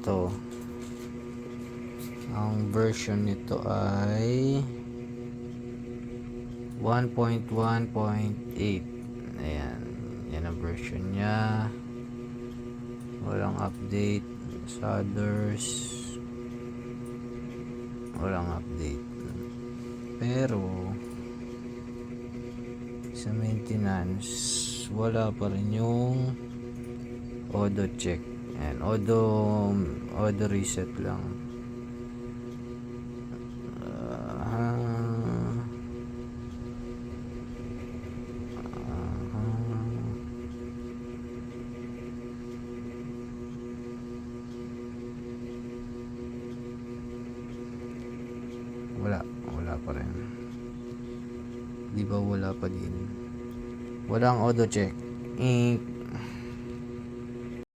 ito. Ang version nito ay 1.1.8. Ayan. Yan ang version niya. Walang update sa others. Walang update. Pero sa maintenance, wala pa rin yung auto check. Ayan. Auto reset lang. Wala pa rin. Di ba wala pa din? Walang auto check.